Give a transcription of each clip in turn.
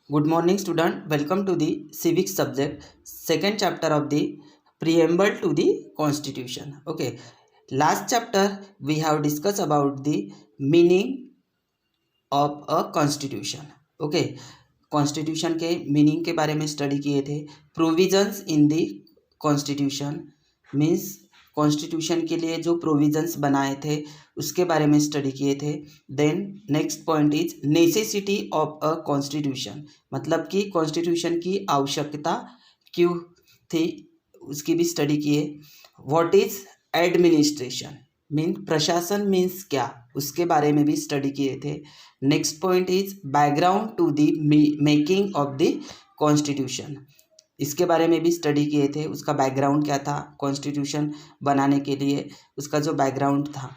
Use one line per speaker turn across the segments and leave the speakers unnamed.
Good morning, student. Welcome to the civics subject, second chapter of the preamble to the Constitution. Okay, last chapter we have discussed about the meaning of a constitution. Okay, constitution के meaning के बारे में study किए थे. Provisions in the constitution means constitution के लिए जो provisions बनाए थे उसके बारे में स्टडी किए थे. Then next point is necessity of a constitution, मतलब कि कॉन्स्टिट्यूशन की आवश्यकता क्यों थी उसकी भी स्टडी किए. व्हाट इज एडमिनिस्ट्रेशन मीन प्रशासन मीन्स क्या, उसके बारे में भी स्टडी किए थे. Next point is background to the making of the constitution, इसके बारे में भी स्टडी किए थे. उसका बैकग्राउंड क्या था, कॉन्स्टिट्यूशन बनाने के लिए उसका जो बैकग्राउंड था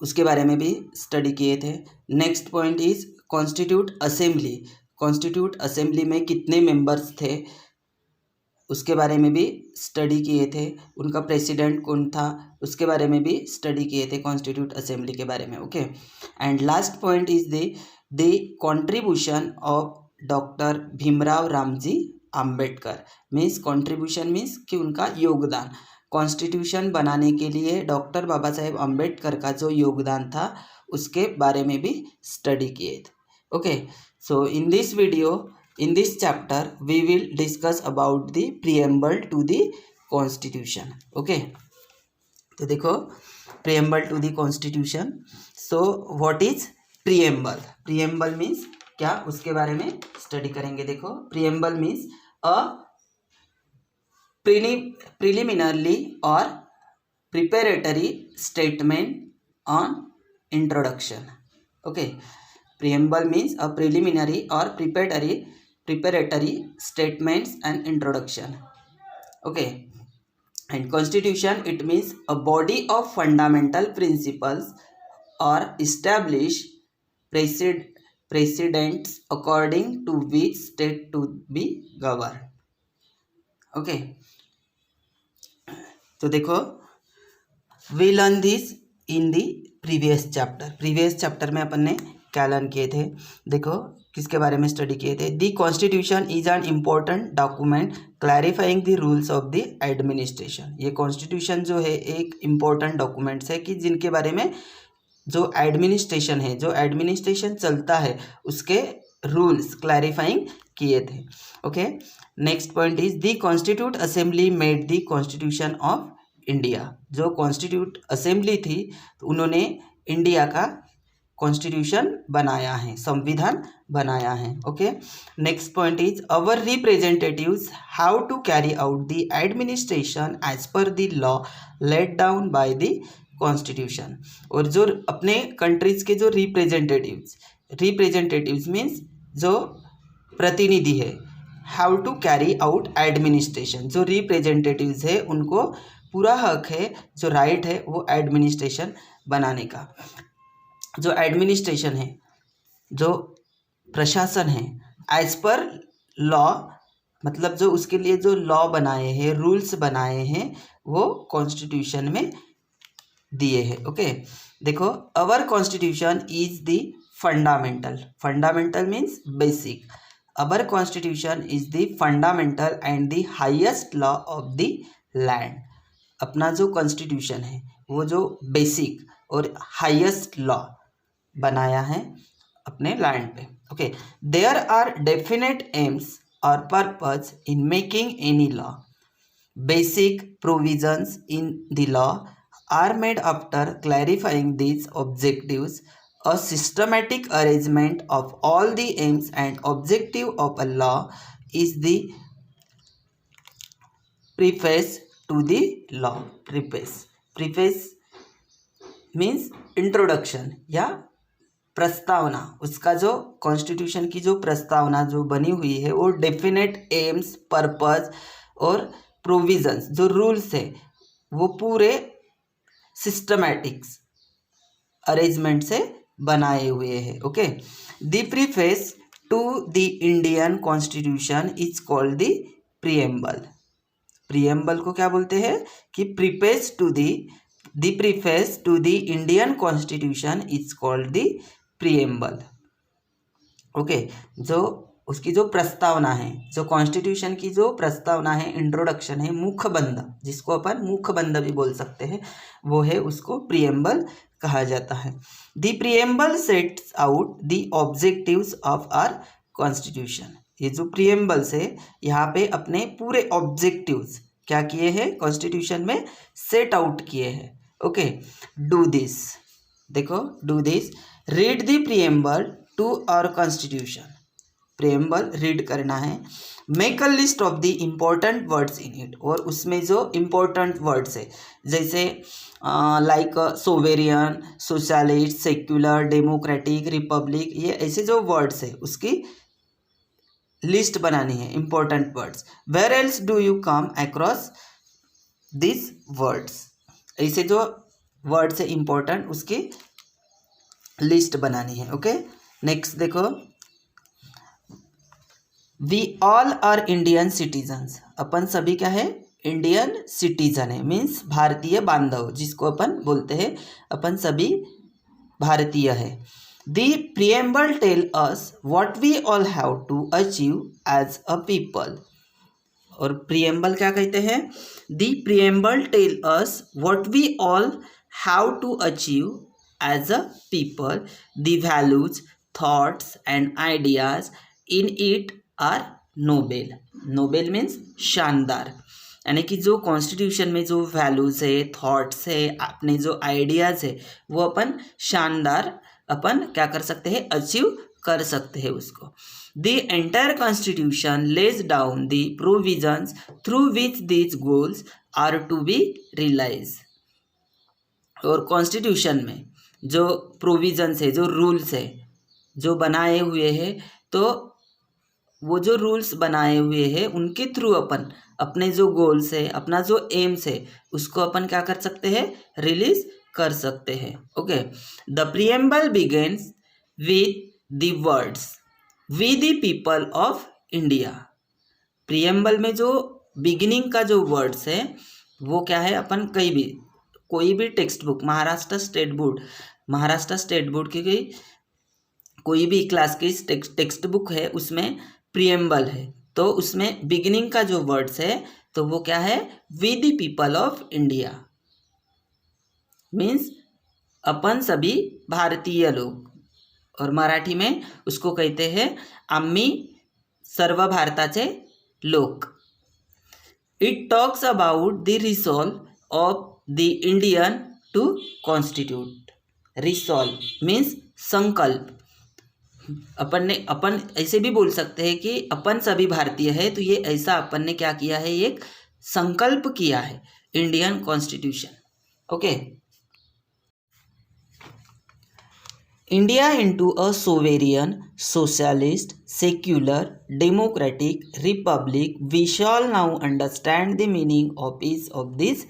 उसके बारे में भी स्टडी किए थे. Next point is constitute assembly, constitute assembly में कितने मेंबर्स थे उसके बारे में भी स्टडी किए थे. उनका प्रेसिडेंट कौन था उसके बारे में भी स्टडी किए थे, कॉन्स्टिट्यूट असेंबली के बारे में. Okay, and last point is the contribution of doctor Bhimrao Ramji Ambedkar. Means contribution means कि उनका योगदान, कॉन्स्टिट्यूशन बनाने के लिए डॉक्टर बाबा साहेब आम्बेडकर का जो योगदान था उसके बारे में भी स्टडी किए थे. Okay, so in this video, in this chapter we will discuss about the preamble to the constitution. Okay, तो देखो preamble to the constitution. So what is preamble? Preamble means क्या, उसके बारे में स्टडी करेंगे. देखो preamble means a preliminary or preparatory statement on introduction. Okay, preamble means a preliminary or preparatory statements and introduction. Okay, and constitution, it means a body of fundamental principles or established precedents according to which state to be governed. Okay, तो देखो we learn this in the previous chapter में अपन ने क्या learn किए थे. देखो किसके बारे में स्टडी किए थे. दी constitution is an important document clarifying the rules of the administration. ये कॉन्स्टिट्यूशन जो है एक इम्पोर्टेंट डॉक्यूमेंट्स है कि जिनके बारे में जो एडमिनिस्ट्रेशन है, जो एडमिनिस्ट्रेशन चलता है उसके रूल्स क्लैरिफाइंग किए थे. Okay, next point is the constitute assembly made the constitution of India. जो कॉन्स्टिट्यूट असेंबली थी तो उन्होंने इंडिया का कॉन्स्टिट्यूशन बनाया है, संविधान बनाया है. Okay, next point is our representatives how to carry out the administration as per the law let down by the constitution. और जो अपने कंट्रीज के जो रिप्रेजेंटेटिव्स मीन्स जो प्रतिनिधि है, how to carry out administration, जो रिप्रेजेंटेटिव्स है उनको पूरा हक है, जो राइट है वो एडमिनिस्ट्रेशन बनाने का. जो एडमिनिस्ट्रेशन है, जो प्रशासन है, एज पर लॉ, मतलब जो उसके लिए जो लॉ बनाए हैं, रूल्स बनाए हैं वो कॉन्स्टिट्यूशन में दिए हैं. ओके, देखो our constitution is the fundamental means basic. Our constitution is the fundamental and the highest law of the land. अपना जो कॉन्स्टिट्यूशन है वो जो बेसिक और हाईएस्ट लॉ बनाया है अपने लैंड पे. Okay, there are definite aims और purpose in making any law. Basic provisions in the law are made after clarifying these objectives. A systematic arrangement of all the aims and objective of a law is the preface to the law. Preface means introduction या प्रस्तावना. उसका जो constitution की जो प्रस्तावना जो बनी हुई है वो डेफिनेट एम्स, पर्पस और प्रोविजंस, जो रूल्स है वो पूरे सिस्टमैटिक्स अरेंजमेंट से बनाए हुए हैं. Okay, the preface to the Indian constitution is called the preamble. Preamble को क्या बोलते हैं कि preface to the preface to the Indian constitution is called the preamble. Okay, जो उसकी जो प्रस्तावना है, जो कॉन्स्टिट्यूशन की जो प्रस्तावना है, इंट्रोडक्शन है, मुखबंध, जिसको अपन मुखबंध भी बोल सकते हैं, वो है, उसको प्रिएम्बल कहा जाता है। The preamble sets out the objectives of our constitution. ये जो प्रिएम्बल्स है, यहाँ पे अपने पूरे ऑब्जेक्टिव्स क्या किए हैं, कॉन्स्टिट्यूशन में सेट आउट किए हैं। ओके, डू दिस, देखो, do this, read the preamble to our constitution. Preamble read करना है। Make a list of the important words in it, और उसमें जो इम्पोर्टेंट वर्ड्स है, जैसे like sovereign, socialist, secular, democratic, republic, ये ऐसे जो वर्ड्स है उसकी लिस्ट बनानी है, important words. Where else do you come across this words, ऐसे जो वर्ड्स है इम्पोर्टेंट, उसकी लिस्ट बनानी है। ओके, नेक्स्ट देखो, we all are Indian citizens, अपन सभी क्या है, इंडियन सिटीजन है, मीन्स भारतीय बांधव, जिसको अपन बोलते हैं, अपन सभी भारतीय है। The preamble tell us what we all have to achieve as a people, और प्रिएम्बल क्या कहते हैं, the preamble tell us what we all have to achieve as a people, the values, thoughts and ideas in it are noble. Noble means शानदार, यानी कि जो constitution में जो वैल्यूज है, थॉट्स है, अपने जो आइडियाज़ है, वो अपन शानदार, अपन क्या कर सकते हैं, अचीव कर सकते हैं उसको। The entire constitution lays down the provisions through which these goals are to be realise, और कॉन्स्टिट्यूशन में जो प्रोविजंस है, जो रूल्स है, जो बनाए हुए हैं, तो वो जो रूल्स बनाए हुए हैं उनके थ्रू अपन अपने जो गोल्स है, अपना जो एम्स है, उसको अपन क्या कर सकते हैं, रिलीज कर सकते हैं। Okay, the preamble begins with the words we the people of India. Preamble में जो बिगिनिंग का जो वर्ड्स है, वो क्या है, अपन कोई भी text book, Maharashtra state board की कोई भी क्लास की टेक्स्ट बुक है, उसमें प्रिएम्बल है, तो उसमें बिगिनिंग का जो वर्ड्स है, तो वो क्या है, we the people of India, means अपन सभी भारतीय लोग, और मराठी में उसको कहते हैं आम्ही सर्व भारताचे लोक। It talks about the resolve of the Indian to constitute. Resolve means संकल्प, अपन ऐसे भी बोल सकते हैं कि अपन सभी भारतीय है, तो ये ऐसा अपन ने क्या किया है, एक संकल्प किया है, Indian constitution. Okay, India into a sovereign, socialist, secular, democratic, republic, we shall now understand the meaning of each of this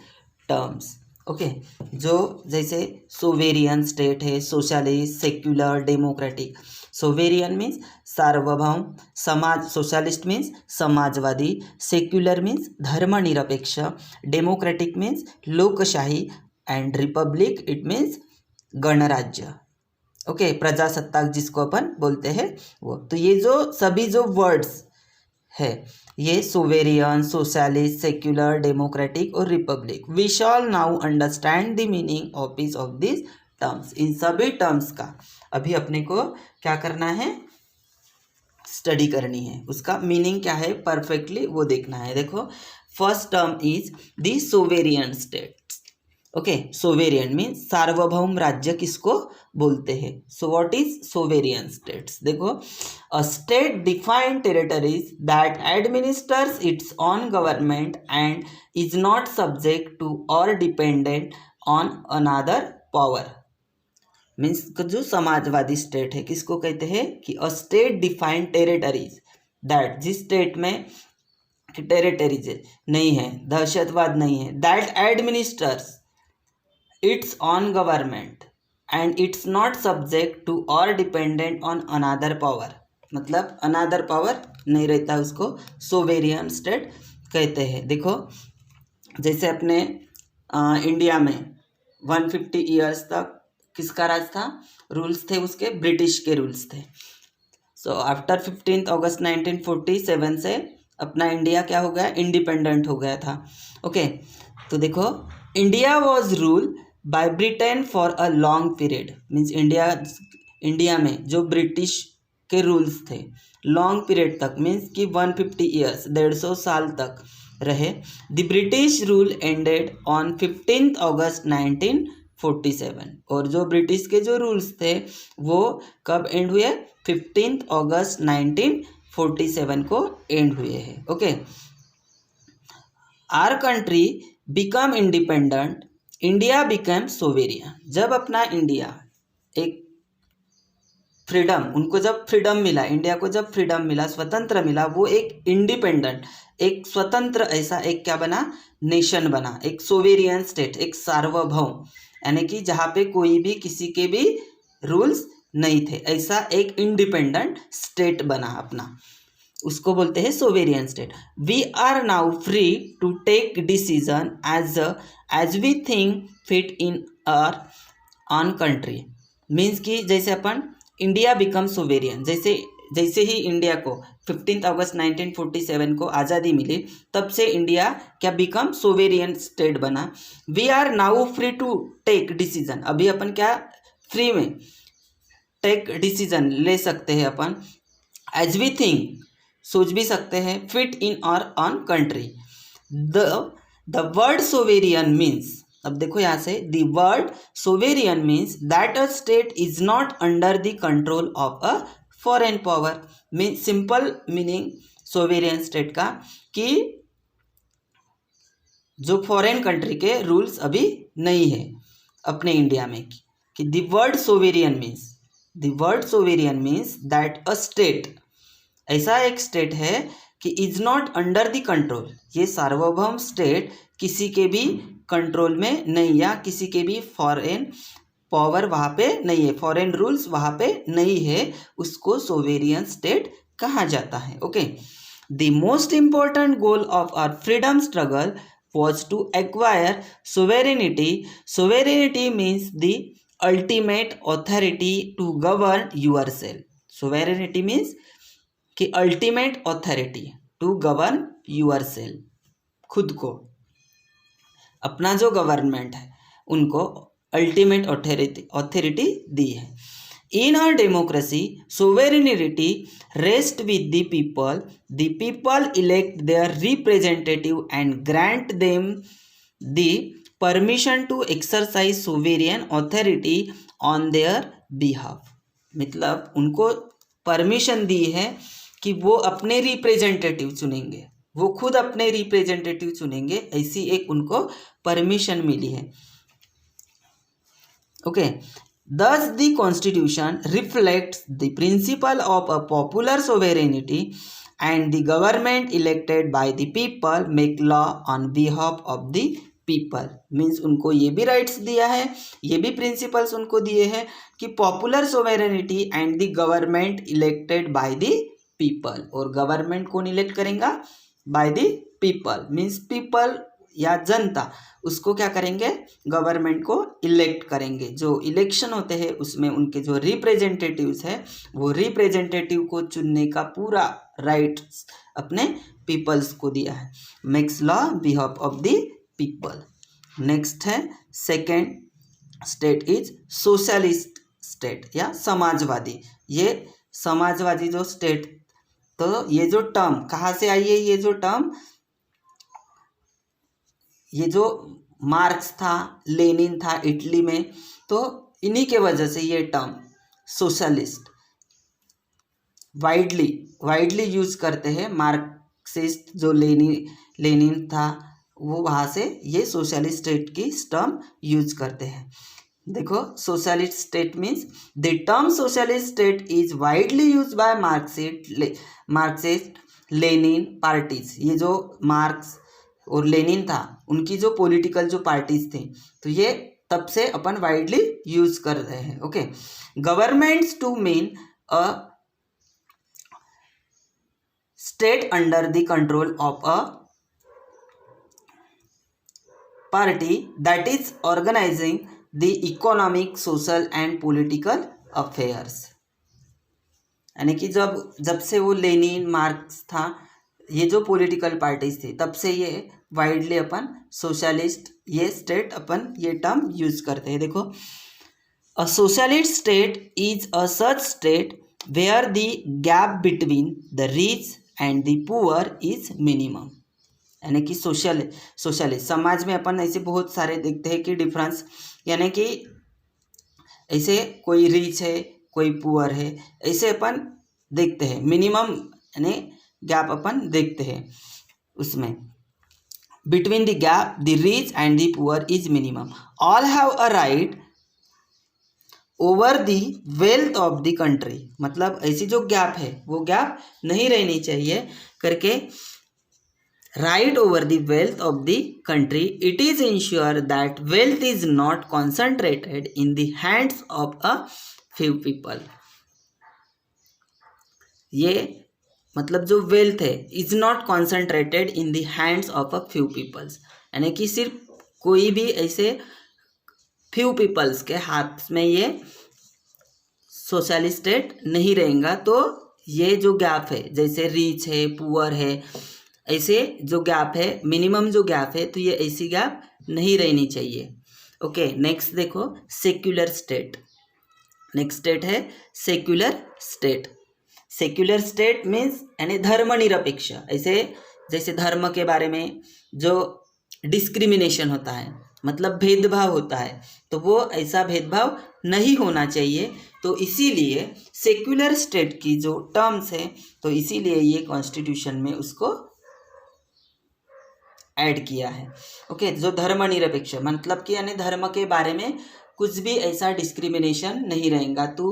terms. Okay, जो जैसे सोवेरियन स्टेट है, socialist, secular, democratic. Sovereign means सार्वभौम समाज, सोशलिस्ट मीन्स समाजवादी, secular means धर्मनिरपेक्ष, democratic means लोकशाही, and republic it means गणराज्य। Okay, प्रजासत्ताक जिसको अपन बोलते हैं वो। तो ये जो सभी जो वर्ड्स है, ये सोवेरियन, सोशलिस्ट, सेक्युलर, डेमोक्रेटिक और republic, we shall now understand the meaning of each of this terms. इन सभी टर्म्स का अभी अपने को क्या करना है, स्टडी करनी है, उसका मीनिंग क्या है परफेक्टली वो देखना है। देखो, first term is the sovereign state. Okay, sovereign means सार्वभौम राज्य किसको बोलते हैं। So what is sovereign states, देखो, a state defined territories that administers its own government and is not subject to और dependent on another power. Means जो समाजवादी state है, किसको कहते हैं कि a state defined territories, that जिस स्टेट में टेरिटरीज नहीं है, दहशतवाद नहीं है, that administers its own government and it's not subject to और डिपेंडेंट ऑन अनदर पावर, मतलब अनदर पावर नहीं रहता, उसको सोवेरियन स्टेट कहते हैं। देखो, जैसे अपने इंडिया में 150 ईयर्स तक किसका राज था, रूल्स थे उसके, ब्रिटिश के रूल्स थे। सो आफ्टर 15 अगस्त 1947 से अपना इंडिया क्या हो गया, इंडिपेंडेंट हो गया था। ओके तो देखो, India was rule by Britain for a long period, means India में जो ब्रिटिश के रूल्स थे लॉन्ग पीरियड तक, मीन्स कि 150 ईयर्स, 150 साल तक रहे। The British rule ended on 15 अगस्त 1947, और जो ब्रिटिश के जो रूल्स थे वो कब एंड हुए, 15 अगस्त 1947 को एंड हुए हैं। Okay, our country become independent, India become sovereign. जब अपना इंडिया एक फ्रीडम, उनको जब फ्रीडम मिला, इंडिया को जब फ्रीडम मिला, स्वतंत्र मिला, वो एक इंडिपेंडेंट, एक स्वतंत्र ऐसा एक क्या बना, नेशन बना, एक सोवेरियन स्टेट, एक सार्वभौम, यानी कि जहाँ पे कोई भी किसी के भी रूल्स नहीं थे, ऐसा एक इंडिपेंडेंट स्टेट बना अपना, उसको बोलते हैं sovereign state. We are now free to take decision as we think fit in our own country, means कि जैसे अपन इंडिया बिकम सोवेरियन, जैसे ही इंडिया को 15 अगस्त 1947 को आज़ादी मिली, तब से इंडिया क्या बिकम सोवेरियन स्टेट बना। We are now free to take decision, अभी अपन क्या फ्री में टेक डिसीजन ले सकते हैं अपन, एज वी थिंक सोच भी सकते हैं, फिट इन और on country. The word sovereign means, अब देखो यहाँ से, the word sovereign means that a state is not under the control of a foreign power. Mean simple meaning sovereign state का कि जो फॉरेन कंट्री के rules अभी नहीं है अपने इंडिया में, कि the word sovereign means that a state, ऐसा एक स्टेट है कि is not under the control, ये सार्वभौम स्टेट किसी के भी कंट्रोल में नहीं, या किसी के भी फॉरेन पावर वहाँ पे नहीं है, फॉरेन रूल्स वहाँ पे नहीं है, उसको सोवेरियन स्टेट कहा जाता है। Okay, the most important goal of our freedom struggle was to acquire sovereignty. Sovereignty means the ultimate authority to govern yourself. Sovereignty means कि ultimate authority to govern yourself, खुद को, अपना जो government है उनको ultimate authority दी है। In a democracy sovereignty rest with the people elect their representative and grant them the permission to exercise sovereign authority on their behalf. मतलब उनको परमिशन दी है कि वो अपने रिप्रेजेंटेटिव चुनेंगे, वो खुद अपने रिप्रेजेंटेटिव चुनेंगे, ऐसी एक उनको परमिशन मिली है। Okay, thus the constitution reflects the principle of a popular sovereignty and the government elected by the people make law on behalf of the people। Means उनको ये भी राइट्स दिया है, ये भी प्रिंसिपल्स उनको दिए हैं कि popular sovereignty and the government elected by the people, और गवर्नमेंट कौन इलेक्ट करेगा, by the people, means people या जनता उसको क्या करेंगे, गवर्नमेंट को इलेक्ट करेंगे। जो इलेक्शन होते हैं उसमें उनके जो रिप्रेजेंटेटिव्स है, वो रिप्रेजेंटेटिव को चुनने का पूरा राइट अपने पीपल्स को दिया है। Makes law behalf of the people. Next है second state is socialist state या समाजवादी। ये समाजवादी जो स्टेट, तो ये जो टर्म कहाँ से आई है, ये जो टर्म, ये जो मार्क्स था, लेनिन था इटली में, तो इन्हीं के वजह से ये टर्म सोशलिस्ट वाइडली यूज करते हैं। मार्क्सिस्ट जो लेनिन था वो वहाँ से ये सोशलिस्ट स्टेट की टर्म यूज करते हैं। देखो, socialist state means the term socialist state is widely use by Marxist Lenin parties. ये जो मार्क्स और लेनिन था उनकी जो पॉलिटिकल जो पार्टीज थी, तो ये तब से अपन वाइडली यूज कर रहे हैं। Okay, governments to mean a state under the control of a party that is organising the economic, social and political affairs. यानी कि जब से वो लेनिन मार्क्स था, ये जो पॉलिटिकल पार्टीज थी, तब से ये वाइडली अपन सोशलिस्ट ये स्टेट अपन ये टर्म यूज करते हैं। देखो, a socialist state is a such state where the gap between the rich and the poor is minimum. यानी कि सोशलिस्ट समाज में अपन ऐसे बहुत सारे देखते हैं कि डिफरेंस, यानी कि ऐसे कोई रिच है कोई पुअर है, ऐसे अपन देखते हैं। मिनिमम यानी गैप अपन देखते हैं उसमें, between the gap the rich and the poor is minimum. All have a right over the wealth of the country, मतलब ऐसी जो गैप है वो गैप नहीं रहनी चाहिए करके, right over the wealth of the country. It is ensure that wealth is not concentrated in the hands of a few people. ये मतलब जो वेल्थ है is not concentrated in the hands of a few peoples, यानी कि सिर्फ कोई भी ऐसे फ्यू पीपल्स के हाथ में ये सोशलिस्ट स्टेट नहीं रहेगा। तो ये जो गैप है, जैसे रिच है पुअर है, ऐसे जो गैप है, मिनिमम जो गैप है, तो ये ऐसी गैप नहीं रहनी चाहिए। ओके, नेक्स्ट देखो, सेक्युलर स्टेट। नेक्स्ट स्टेट है secular state. Secular state means यानी धर्मनिरपेक्ष। ऐसे जैसे धर्म के बारे में जो डिस्क्रिमिनेशन होता है, मतलब भेदभाव होता है, तो वो ऐसा भेदभाव नहीं होना चाहिए। तो इसीलिए सेक्युलर स्टेट की जो टर्म्स है, तो इसीलिए ये कॉन्स्टिट्यूशन में उसको ऐड किया है। ओके, जो धर्मनिरपेक्ष मतलब कि यानी धर्म के बारे में कुछ भी ऐसा डिस्क्रिमिनेशन नहीं रहेगा। तू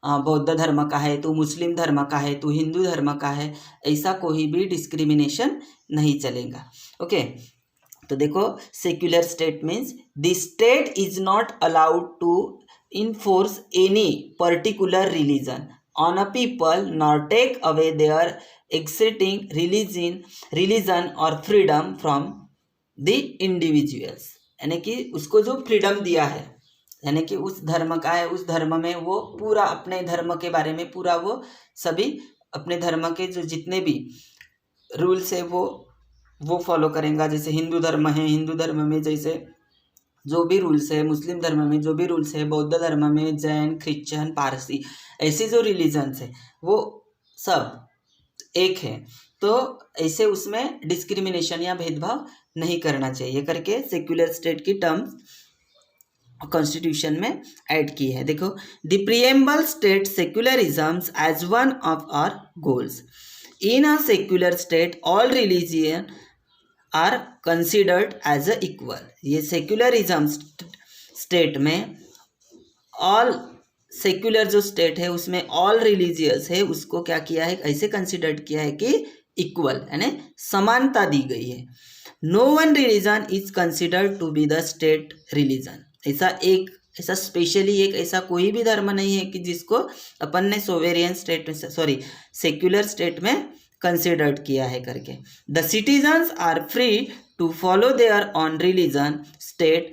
बौद्ध धर्म का है, तू मुस्लिम धर्म का है, तू हिंदू धर्म का है, ऐसा कोई भी डिस्क्रिमिनेशन नहीं चलेगा। ओके, तो देखो, secular state means the state is not allowed to enforce any particular religion on a people nor take away their existing religion or freedom from the individuals। यानी कि उसको जो फ्रीडम दिया है, यानी कि उस धर्म का है, उस धर्म में वो पूरा अपने धर्म के बारे में पूरा वो सभी अपने धर्म के जो जितने भी रूल्स है वो फॉलो करेंगे। जैसे हिंदू धर्म है, हिंदू धर्म में जैसे जो भी रूल्स है, मुस्लिम धर्म में जो भी रूल्स है, बौद्ध धर्म में जैन, क्रिश्चियन, पारसी, ऐसे जो रिलीजन्स है वो सब एक है। तो ऐसे उसमें डिस्क्रिमिनेशन या भेदभाव नहीं करना चाहिए करके सेक्युलर स्टेट की टर्म कॉन्स्टिट्यूशन में ऐड की है। देखो, the preamble state secularism as one of our goals. In a secular state all religion are considered as a equal. ये सेक्युलरिज्म स्टेट में ऑल, सेक्युलर जो स्टेट है उसमें ऑल रिलीजियस है, उसको क्या किया है, ऐसे कंसिडर्ड किया है कि इक्वल यानी समानता दी गई है। No one religion is considered to be the state religion. ऐसा स्पेशली एक ऐसा कोई भी धर्म नहीं है कि जिसको अपन ने सोवेरियन स्टेट में, सॉरी, सेक्युलर स्टेट में कंसिडर्ड किया है करके। The citizens are free to follow their own religion. State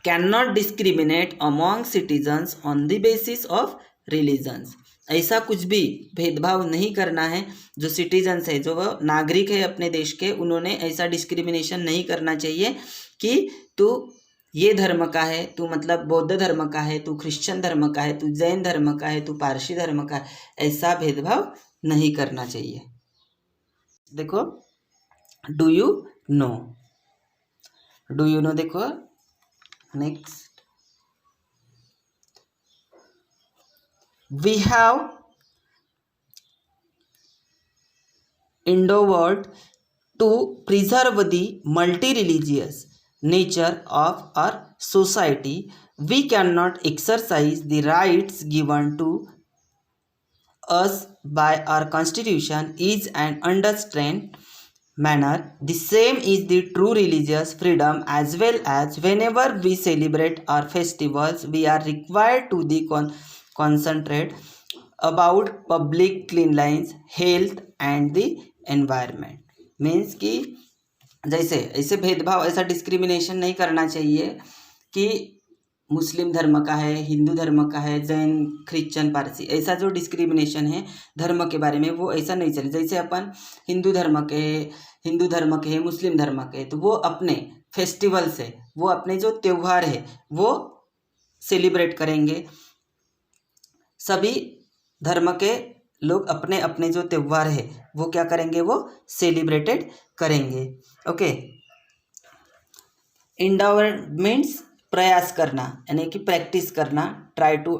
can not discriminate among citizens on the basis of religions. ऐसा कुछ भी भेदभाव नहीं करना है। जो सिटीजन्स है, जो वो नागरिक है अपने देश के, उन्होंने ऐसा डिस्क्रिमिनेशन नहीं करना चाहिए कि तू ये धर्म का है, तू मतलब बौद्ध धर्म का है, तू क्रिश्चियन धर्म का है, तू जैन धर्म का है, तू पारसी धर्म का है, ऐसा भेदभाव नहीं करना चाहिए। देखो, do you know, do you know, देखो next, we have endeavored to preserve the multi-religious nature of our society. We cannot exercise the rights given to us by our constitution is an unrestrained manner. The same is the true religious freedom as well, as whenever we celebrate our festivals we are required to the concentrate about public cleanliness, health and the environment. Means कि जैसे ऐसे भेदभाव, ऐसा discrimination नहीं करना चाहिए कि मुस्लिम धर्म का है, हिंदू धर्म का है, जैन, क्रिश्चियन, पारसी, ऐसा जो डिस्क्रिमिनेशन है धर्म के बारे में वो ऐसा नहीं चले। जैसे अपन हिंदू धर्म के हैं, मुस्लिम धर्म के हैं, तो वो अपने फेस्टिवल से, वो अपने जो त्यौहार है वो सेलिब्रेट करेंगे। सभी धर्म के लोग अपने अपने जो त्यौहार है वो क्या करेंगे, वो सेलिब्रेटेड करेंगे। ओके, इंडावर मीन्स प्रयास करना, यानी कि प्रैक्टिस करना, ट्राई टू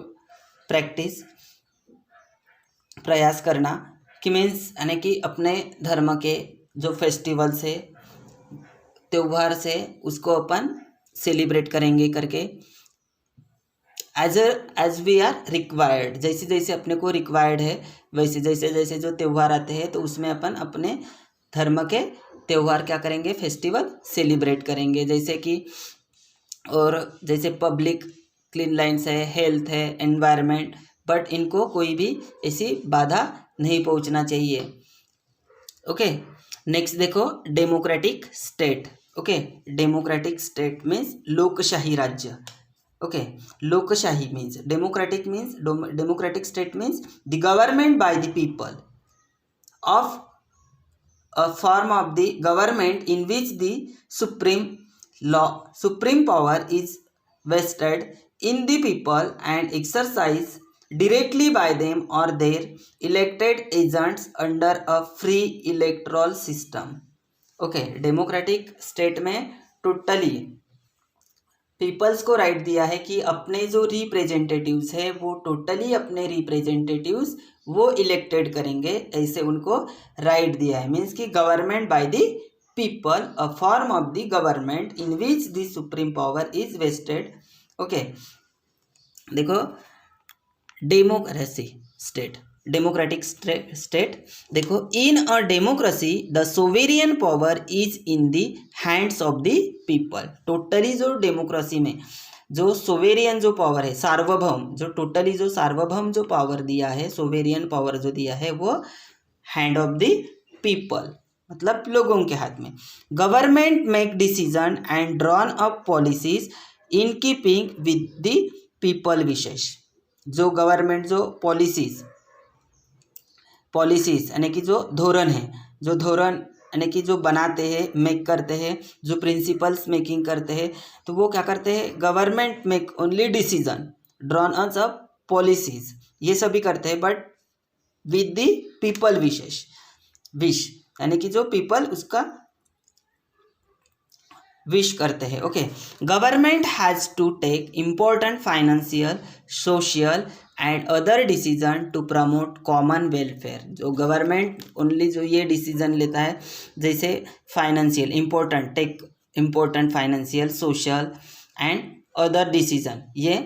प्रैक्टिस, प्रयास करना, कि मीन्स यानी कि अपने धर्म के जो फेस्टिवल से, त्यौहार से उसको अपन सेलिब्रेट करेंगे करके। एज वी आर रिक्वायर्ड, जैसे जैसे अपने को रिक्वायर्ड है वैसे जैसे जैसे जो त्यौहार आते हैं तो उसमें अपन अपने धर्म के त्यौहार क्या करेंगे, फेस्टिवल सेलिब्रेट करेंगे। जैसे कि और जैसे पब्लिक क्लीन लाइन्स है, हेल्थ है, एनवायरनमेंट, बट इनको कोई भी ऐसी बाधा नहीं पहुंचना चाहिए। ओके, नेक्स्ट देखो democratic state. Okay, democratic state means लोकशाही राज्य। ओके, लोकशाही means democratic state means the government by the people of a form of the government in which the supreme power is vested in the people and exercised directly by them or their elected agents under a free electoral system. Okay, democratic state में totally peoples को right दिया है कि अपने जो representatives है वो totally अपने रिप्रेजेंटेटिव्स वो इलेक्टेड करेंगे, ऐसे उनको राइट दिया है। मीन्स कि government by the people, a form of the government in which the supreme power is vested. Okay, देखो डेमोक्रेसी स्टेट, डेमोक्रेटिक स्टेट देखो, in a democracy the sovereign power is in the hands of the people. Totally जो democracy में जो sovereign जो power है, सार्वभौम, जो totally जो सार्वभौम जो पावर दिया है, सोवेरियन पावर जो दिया है वो हैंड ऑफ द पीपल, मतलब लोगों के हाथ में। Government make decision and drawn up policies in keeping with the people wishes. जो गवर्नमेंट जो पॉलिसीज यानी कि जो धोरण है, जो धोरण यानी कि जो बनाते हैं, मेक करते हैं, जो प्रिंसिपल्स मेकिंग करते हैं, तो वो क्या करते हैं, government make only decision, drawn us up policies, ये सभी करते हैं, but with the people wishes, wish यानी कि जो पीपल उसका विश करते हैं। Okay, government has to take important financial, social and other decision to promote common welfare. जो गवर्नमेंट ओनली जो ये डिसीजन लेता है, जैसे financial important, take important financial, social and other decision, ये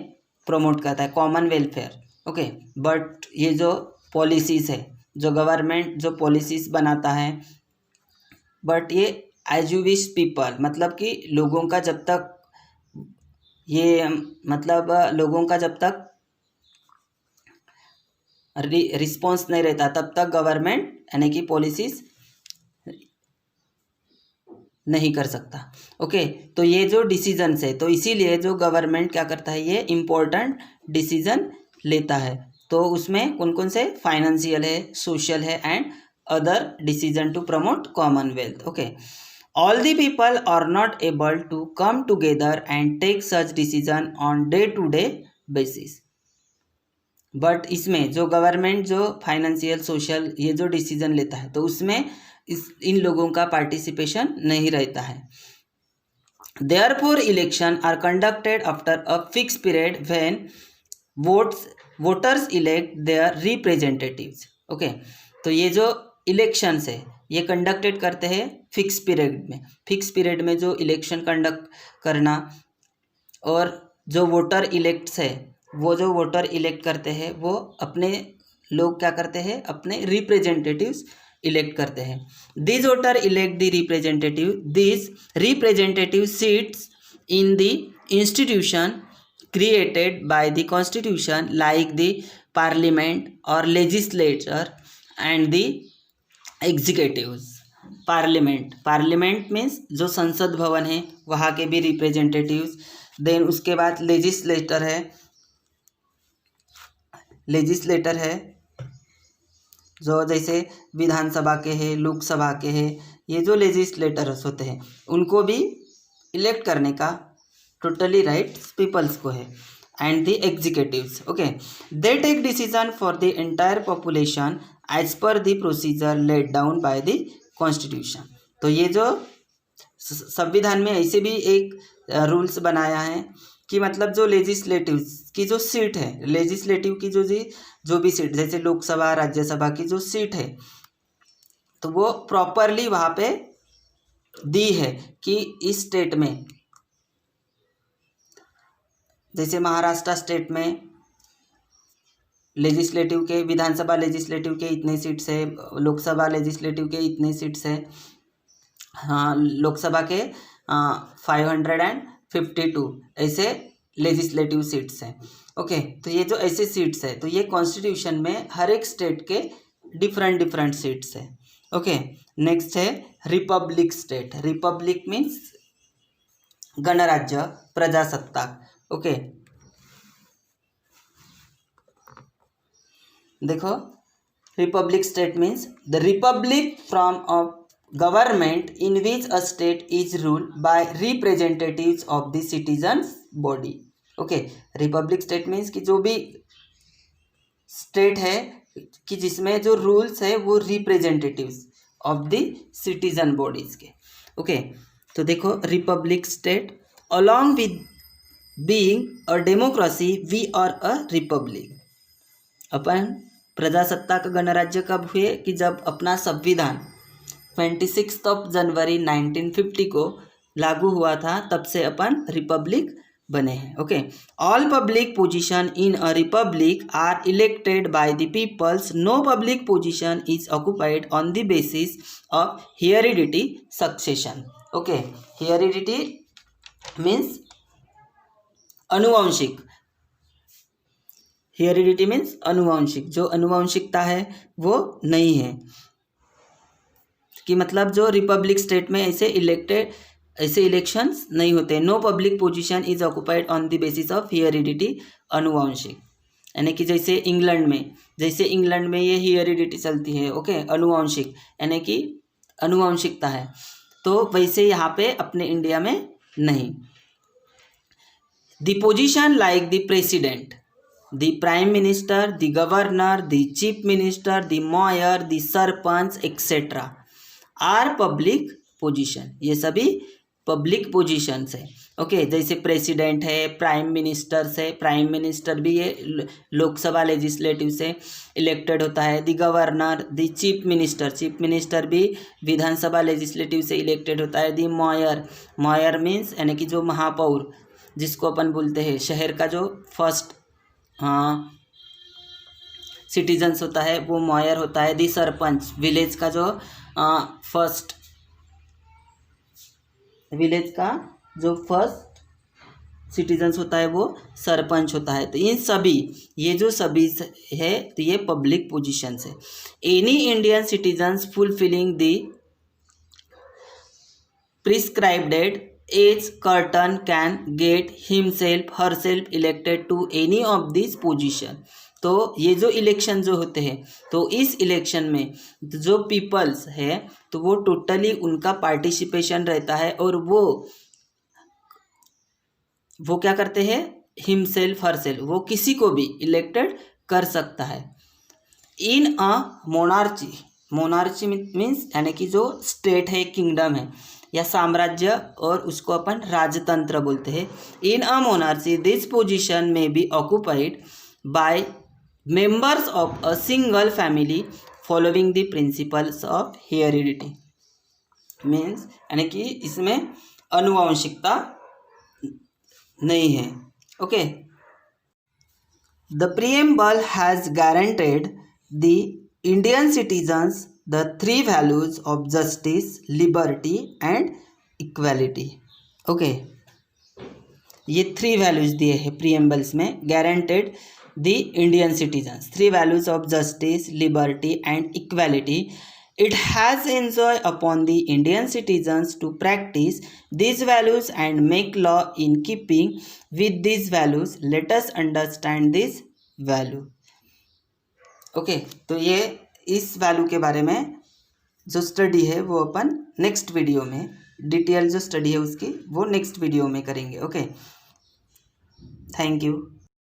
प्रमोट करता है कॉमन वेलफेयर। ओके, बट ये जो पॉलिसीज़ है, जो गवर्नमेंट जो पॉलिसीज़ बनाता है, बट ये एज यू विश पीपल, मतलब कि लोगों का जब तक ये, मतलब लोगों का जब तक रिस्पॉन्स नहीं रहता तब तक गवर्नमेंट यानी कि पॉलिसीज नहीं कर सकता। ओके, तो ये जो डिसीजंस है, तो इसीलिए जो गवर्नमेंट क्या करता है, ये इम्पोर्टेंट डिसीजन लेता है। तो उसमें कौन कौन से, फाइनेंशियल है, सोशल है and other decision to promote commonwealth. Okay, all the people are not able to come together and take such decision on day to day basis। But इसमें जो गवर्नमेंट जो फाइनेंशियल, सोशल ये जो decision लेता है, तो उसमें इन लोगों का पार्टिसिपेशन नहीं रहता है। Therefore election are conducted after a fix period when voters elect their representatives. Okay, तो ये जो इलेक्शंस है ये कंडक्टेड करते हैं फिक्स पीरियड में। फिक्स पीरियड में जो इलेक्शन कंडक्ट करना, और जो वोटर इलेक्ट्स है, वो जो वोटर इलेक्ट करते हैं वो अपने लोग क्या करते हैं, अपने रिप्रेजेंटेटिव्स इलेक्ट करते हैं। This voter elect the representative, this representative seats in the institution created by the constitution like the parliament or legislature and the executives. Parliament means जो संसद भवन है वहाँ के भी रिप्रेजेंटेटिव्स, देन उसके बाद लेजिस्लेटर है जो जैसे विधानसभा के हैं, लोकसभा के हैं, ये जो लेजिस्लेटर्स होते हैं उनको भी इलेक्ट करने का टोटली राइट पीपल्स को है। And the executives, okay, they take decision for the entire population as per the procedure laid down by the constitution. तो ये जो संविधान में ऐसे भी एक रूल्स बनाया है कि मतलब जो लेजिस्लेटिव की जो सीट है, लेजिस्लेटिव की जो भी सीट, जैसे लोकसभा राज्यसभा की जो सीट है, तो वो प्रॉपरली वहाँ पे दी है कि इस स्टेट में, जैसे महाराष्ट्र स्टेट में लेजिस्लेटिव के, विधानसभा लेजिस्लेटिव के इतने सीट्स है, लोकसभा लेजिस्लेटिव के इतने सीट्स है, हाँ लोकसभा के 552 ऐसे लेजिस्लेटिव सीट्स हैं। ओके, तो ये जो ऐसे सीट्स है, तो ये कॉन्स्टिट्यूशन में हर एक स्टेट के डिफरेंट सीट्स है। ओके, नेक्स्ट है रिपब्लिक स्टेट। रिपब्लिक मीन्स गणराज्य, प्रजासत्ताक। ओके, देखो republic state means the Republic from a government in which a state is ruled by representatives of the citizens body. Okay, Republic state means कि जो भी state है कि जिसमें जो रूल्स है वो representatives of the citizen bodies के। ओके, तो देखो republic state along with being a democracy we are a republic. अपन प्रजासत्ताक गणराज्य कब हुए कि जब अपना संविधान 26 जनवरी 1950 को लागू हुआ था, तब से अपन रिपब्लिक बने हैं। Okay, all public position in a republic are elected by the peoples. No public position is occupied on the basis of heredity succession. Okay, heredity means अनुवांशिक, हेरिडिटी मीन्स अनुवांशिक, जो अनुवांशिकता है वो नहीं है, कि मतलब जो रिपब्लिक स्टेट में ऐसे इलेक्शंस नहीं होते। No public position is occupied on the basis of heredity, अनुवांशिक, यानी कि जैसे इंग्लैंड में ये हेरिडिटी चलती है। ओके, अनुवांशिक यानी कि अनुवांशिकता है, तो वैसे यहाँ पे अपने इंडिया में नहीं। The position like the president, the prime minister, the governor, the chief minister, the mayor, the sarpanch etcetera are public position. ये सभी पब्लिक पोजीशंस है। ओके, जैसे प्रेसिडेंट है, प्राइम मिनिस्टर्स है, प्राइम मिनिस्टर भी ये लोकसभा लेजिस्लेटिव से इलेक्टेड होता है। The governor, the chief minister भी विधानसभा लेजिस्लेटिव से इलेक्टेड होता है। द मेयर मीन्स यानी कि जो महापौर, जिसको अपन बोलते हैं शहर का जो फर्स्ट सिटीजन्स होता है वो मेयर होता है। दी सरपंच, विलेज का जो फर्स्ट सिटीजन्स होता है वो सरपंच होता है। तो इन सभी, ये जो सभी है, तो ये पब्लिक पोजीशंस है। Any Indian citizens fulfilling the prescribed age certain can get himself herself elected to any of this position. तो ये जो इलेक्शन जो होते हैं, तो इस इलेक्शन में जो पीपल्स है तो वो टोटली उनका पार्टिसिपेशन रहता है, और वो क्या करते हैं, हिमसेल्फ हरसेल्फ, वो किसी को भी इलेक्टेड कर सकता है। इन अ मोनार्ची मीन्स यानी कि जो स्टेट है, किंगडम है या साम्राज्य, और उसको अपन राजतंत्र बोलते हैं। In a monarchy this position में be occupied by members of a single family following the principles of heredity. Means यानी कि इसमें अनुवांशिकता नहीं है। Okay, the preamble has guaranteed the Indian citizens the 3 values of justice, liberty and equality. Okay, ये 3 values दिए हैं preambles में, guaranteed the Indian citizens 3 values of justice, liberty and equality It has enjoined upon the Indian citizens to practice these values and make law in keeping with these values. Let us understand this value. Okay तो ये इस value के बारे में जो study है वो अपन next video में, डिटेल जो स्टडी है उसकी वो नेक्स्ट वीडियो में करेंगे. Okay, thank you.